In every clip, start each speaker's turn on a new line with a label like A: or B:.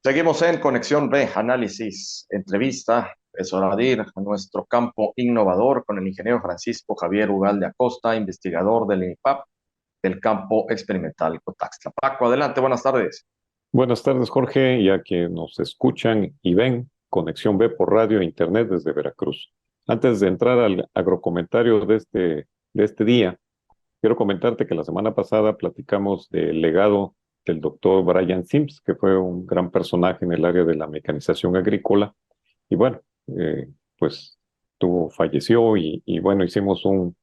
A: Seguimos en Conexión B, análisis, entrevista. Es hora de ir a nuestro campo innovador con el ingeniero Francisco Javier Ugalde Acosta, investigador del INIPAP del campo experimental Cotaxtla. Paco, adelante, buenas tardes.
B: Buenas tardes, Jorge, y a quienes nos escuchan y ven, Conexión B por radio e internet desde Veracruz. Antes de entrar al agrocomentario de este día, quiero comentarte que la semana pasada platicamos del legado del doctor Brian Sims, que fue un gran personaje en el área de la mecanización agrícola. Y bueno, pues falleció y bueno, hicimos un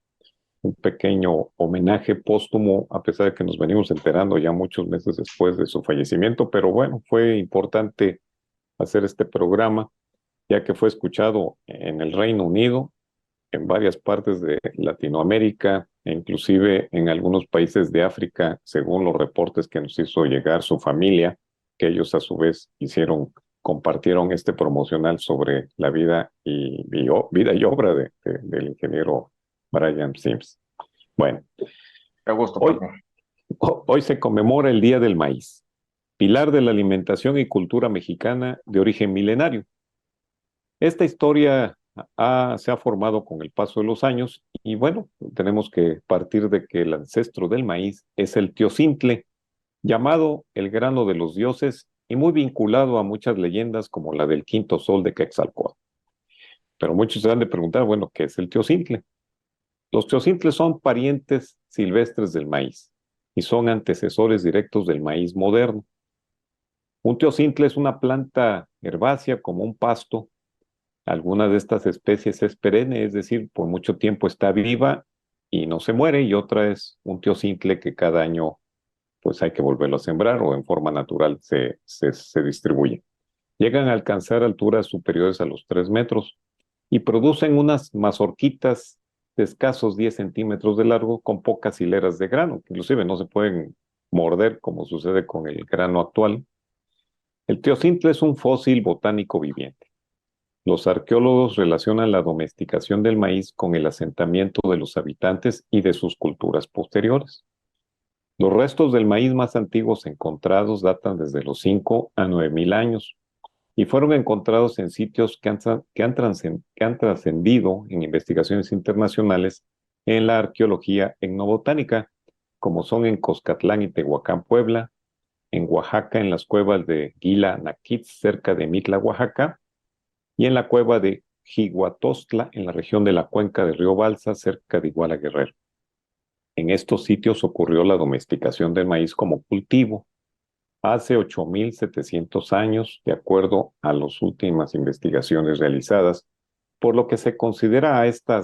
B: pequeño homenaje póstumo, a pesar de que nos venimos enterando ya muchos meses después de su fallecimiento, pero bueno, fue importante hacer este programa, ya que fue escuchado en el Reino Unido, en varias partes de Latinoamérica, e inclusive en algunos países de África, según los reportes que nos hizo llegar su familia, que ellos a su vez compartieron este promocional sobre la vida y obra del ingeniero Brian Sims. Bueno,
A: Qué gusto,
B: hoy,
A: Paco.
B: hoy se conmemora el Día del Maíz, pilar de la alimentación y cultura mexicana de origen milenario. Esta historia se ha formado con el paso de los años y bueno, tenemos que partir de que el ancestro del maíz es el teocintle, llamado el grano de los dioses y muy vinculado a muchas leyendas como la del quinto sol de Quetzalcóatl. Pero muchos se han de preguntar, bueno, ¿qué es el teocintle? Los teocintles son parientes silvestres del maíz y son antecesores directos del maíz moderno. Un teocintle es una planta herbácea como un pasto. Alguna de estas especies es perenne, es decir, por mucho tiempo está viva y no se muere, y otra es un teocintle que cada año pues hay que volverlo a sembrar o en forma natural se distribuye. Llegan a alcanzar alturas superiores a los 3 metros y producen unas mazorquitas de escasos 10 centímetros de largo con pocas hileras de grano, que inclusive no se pueden morder como sucede con el grano actual. El teocintle es un fósil botánico viviente. Los arqueólogos relacionan la domesticación del maíz con el asentamiento de los habitantes y de sus culturas posteriores. Los restos del maíz más antiguos encontrados datan desde los 5 a 9.000 años y fueron encontrados en sitios que han trascendido en investigaciones internacionales en la arqueología etnobotánica, como son en Coscatlán y Tehuacán, Puebla, en Oaxaca, en las cuevas de Gila Naquitz, cerca de Mitla, Oaxaca, y en la cueva de Jiguatostla, en la región de la cuenca del río Balsa, cerca de Iguala, Guerrero. En estos sitios ocurrió la domesticación del maíz como cultivo hace 8.700 años, de acuerdo a las últimas investigaciones realizadas, por lo que se considera a esta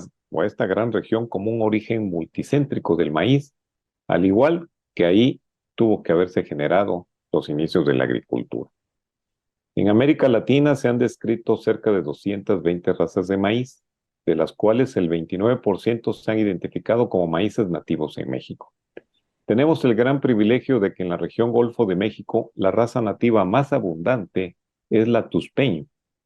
B: gran región como un origen multicéntrico del maíz, al igual que ahí tuvo que haberse generado los inicios de la agricultura. En América Latina se han descrito cerca de 220 razas de maíz, de las cuales el 29% se han identificado como maíces nativos en México. Tenemos el gran privilegio de que en la región Golfo de México la raza nativa más abundante es la tuspeño,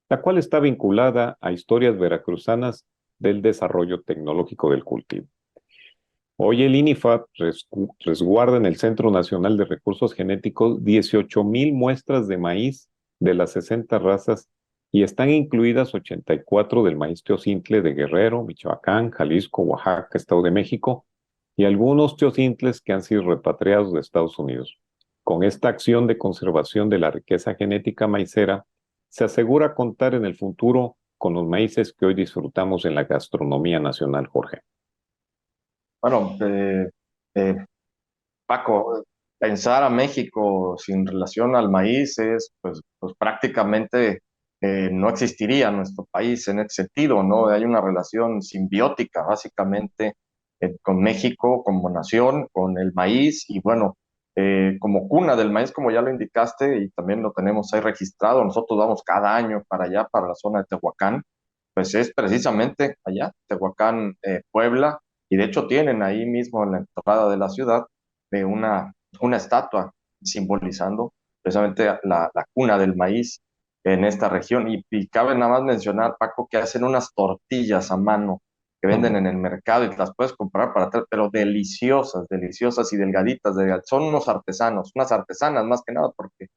B: la cual está vinculada a historias veracruzanas del desarrollo tecnológico del cultivo. Hoy el INIFAP resguarda en el Centro Nacional de Recursos Genéticos 18.000 muestras de maíz de las 60 razas y están incluidas 84 del maíz teocintle de Guerrero, Michoacán, Jalisco, Oaxaca, Estado de México y algunos teocintles que han sido repatriados de Estados Unidos. Con esta acción de conservación de la riqueza genética maicera, se asegura contar en el futuro con los maíces que hoy disfrutamos en la gastronomía nacional, Jorge.
A: Bueno, Paco, pensar a México sin relación al maíz es, pues prácticamente no existiría nuestro país en ese sentido, ¿no? Hay una relación simbiótica, básicamente, con México como nación, con el maíz y bueno, como cuna del maíz, como ya lo indicaste, y también lo tenemos ahí registrado, nosotros vamos cada año para allá, para la zona de Tehuacán, pues es precisamente allá, Tehuacán, Puebla, y de hecho tienen ahí mismo en la entrada de la ciudad de una estatua simbolizando precisamente la cuna del maíz en esta región. Y cabe nada más mencionar, Paco, que hacen unas tortillas a mano que venden
B: Mm.
A: en el mercado y te las puedes comprar para atrás, pero deliciosas, deliciosas y delgaditas. Son unos artesanos, unas artesanas más que nada, porque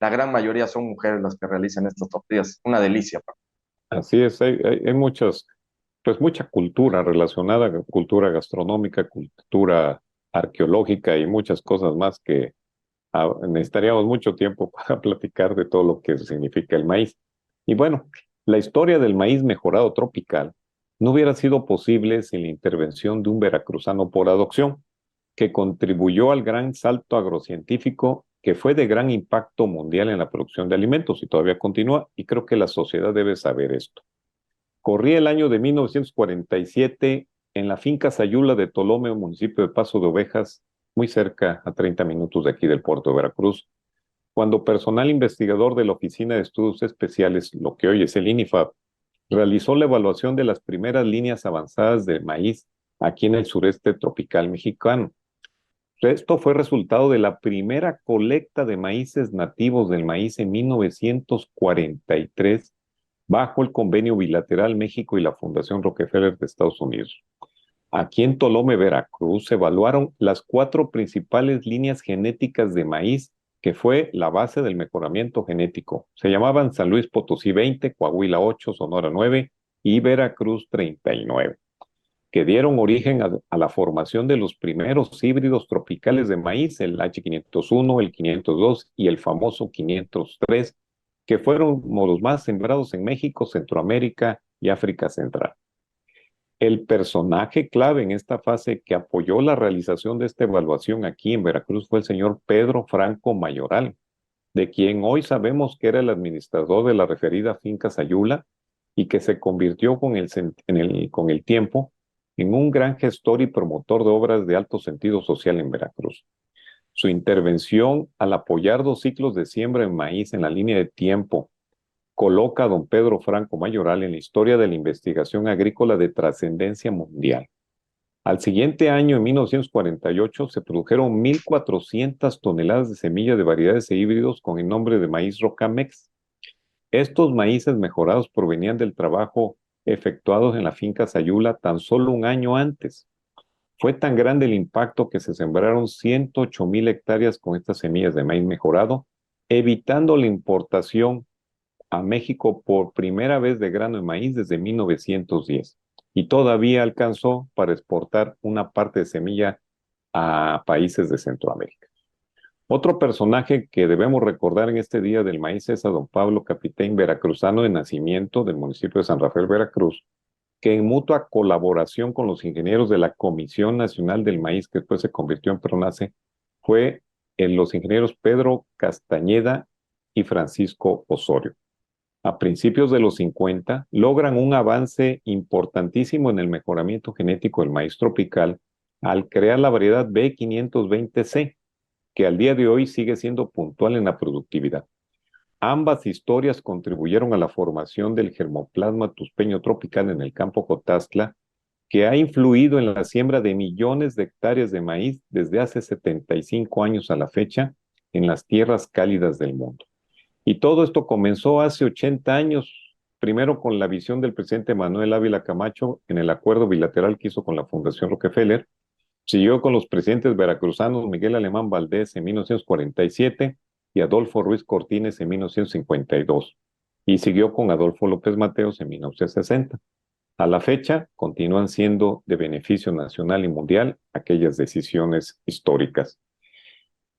A: la gran mayoría son mujeres las que realizan estas tortillas. Una delicia, Paco.
B: Así es, hay muchas, pues mucha cultura relacionada, cultura gastronómica, cultura arqueológica y muchas cosas más que necesitaríamos mucho tiempo para platicar de todo lo que significa el maíz. Y bueno, la historia del maíz mejorado tropical no hubiera sido posible sin la intervención de un veracruzano por adopción, que contribuyó al gran salto agrocientífico que fue de gran impacto mundial en la producción de alimentos y todavía continúa, y creo que la sociedad debe saber esto. Corría el año de 1947 en la finca Sayula de Tolome, municipio de Paso de Ovejas, muy cerca, a 30 minutos de aquí del puerto de Veracruz, cuando personal investigador de la Oficina de Estudios Especiales, lo que hoy es el INIFAP, realizó la evaluación de las primeras líneas avanzadas de maíz aquí en el sureste tropical mexicano. Esto fue resultado de la primera colecta de maíces nativos del maíz en 1943 bajo el convenio bilateral México y la Fundación Rockefeller de Estados Unidos. Aquí en Tolome, Veracruz, se evaluaron las 4 principales líneas genéticas de maíz, que fue la base del mejoramiento genético. Se llamaban San Luis Potosí 20, Coahuila 8, Sonora 9 y Veracruz 39, que dieron origen a la formación de los primeros híbridos tropicales de maíz, el H501, el 502 y el famoso 503, que fueron los más sembrados en México, Centroamérica y África Central. El personaje clave en esta fase que apoyó la realización de esta evaluación aquí en Veracruz fue el señor Pedro Franco Mayoral, de quien hoy sabemos que era el administrador de la referida finca Sayula y que se convirtió con el tiempo en un gran gestor y promotor de obras de alto sentido social en Veracruz. Su intervención al apoyar 2 ciclos de siembra en maíz en la línea de tiempo coloca a don Pedro Franco Mayoral en la historia de la investigación agrícola de trascendencia mundial. Al siguiente año, en 1948, se produjeron 1,400 toneladas de semillas de variedades e híbridos con el nombre de maíz Rocamex. Estos maíces mejorados provenían del trabajo efectuado en la finca Sayula tan solo un año antes. Fue tan grande el impacto que se sembraron 108,000 hectáreas con estas semillas de maíz mejorado, evitando la importación a México por primera vez de grano de maíz desde 1910 y todavía alcanzó para exportar una parte de semilla a países de Centroamérica. Otro personaje que debemos recordar en este Día del Maíz es a don Pablo Capitán, veracruzano de nacimiento del municipio de San Rafael, Veracruz, que en mutua colaboración con los ingenieros de la Comisión Nacional del Maíz, que después se convirtió en PRONACE, fue en los ingenieros Pedro Castañeda y Francisco Osorio. A principios de los 50, logran un avance importantísimo en el mejoramiento genético del maíz tropical al crear la variedad B520C, que al día de hoy sigue siendo puntual en la productividad. Ambas historias contribuyeron a la formación del germoplasma tuspeño tropical en el campo Cotaztla, que ha influido en la siembra de millones de hectáreas de maíz desde hace 75 años a la fecha en las tierras cálidas del mundo. Y todo esto comenzó hace 80 años, primero con la visión del presidente Manuel Ávila Camacho en el acuerdo bilateral que hizo con la Fundación Rockefeller, siguió con los presidentes veracruzanos Miguel Alemán Valdés en 1947 y Adolfo Ruiz Cortines en 1952, y siguió con Adolfo López Mateos en 1960. A la fecha, continúan siendo de beneficio nacional y mundial aquellas decisiones históricas.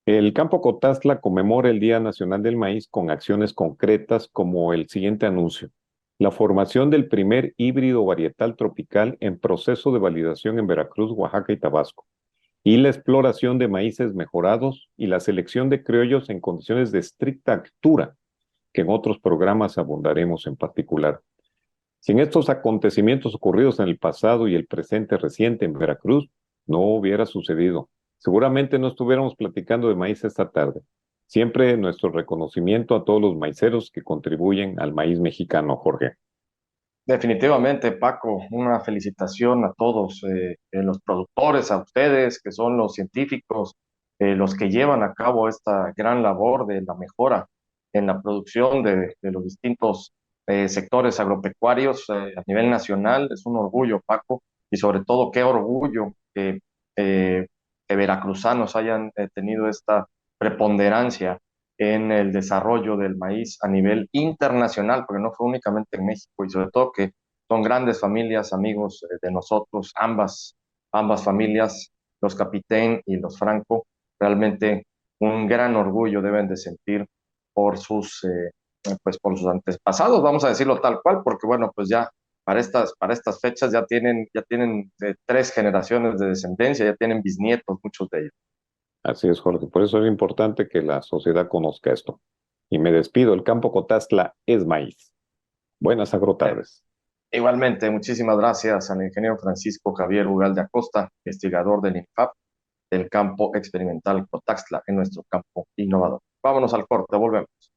B: El Campo Cotaztla conmemora el Día Nacional del Maíz con acciones concretas como el siguiente anuncio: la formación del primer híbrido varietal tropical en proceso de validación en Veracruz, Oaxaca y Tabasco, y la exploración de maíces mejorados y la selección de criollos en condiciones de estricta altura, que en otros programas abundaremos en particular. Sin estos acontecimientos ocurridos en el pasado y el presente reciente en Veracruz, no hubiera sucedido. Seguramente no estuviéramos platicando de maíz esta tarde. Siempre nuestro reconocimiento a todos los maiceros que contribuyen al maíz mexicano, Jorge.
A: Definitivamente, Paco, una felicitación a todos los productores, a ustedes que son los científicos, los que llevan a cabo esta gran labor de la mejora en la producción de los distintos sectores agropecuarios a nivel nacional. Es un orgullo, Paco, y sobre todo qué orgullo que veracruzanos hayan tenido esta preponderancia en el desarrollo del maíz a nivel internacional, porque no fue únicamente en México, y sobre todo que son grandes familias, amigos de nosotros, ambas familias, los Capitán y los Franco, realmente un gran orgullo deben de sentir por pues por sus antepasados, vamos a decirlo tal cual, porque bueno, pues ya para estas fechas ya tienen tres generaciones de descendencia, ya tienen bisnietos, muchos de ellos.
B: Así es, Jorge. Por eso es importante que la sociedad conozca esto. Y me despido. El campo Cotazla es maíz. Buenas
A: Eh,
B: agrotardes.
A: Igualmente, muchísimas gracias al ingeniero Francisco Javier Ugalde Acosta, investigador del INFAP, del campo experimental Cotaxtla en nuestro campo innovador. Vámonos al corte, volvemos.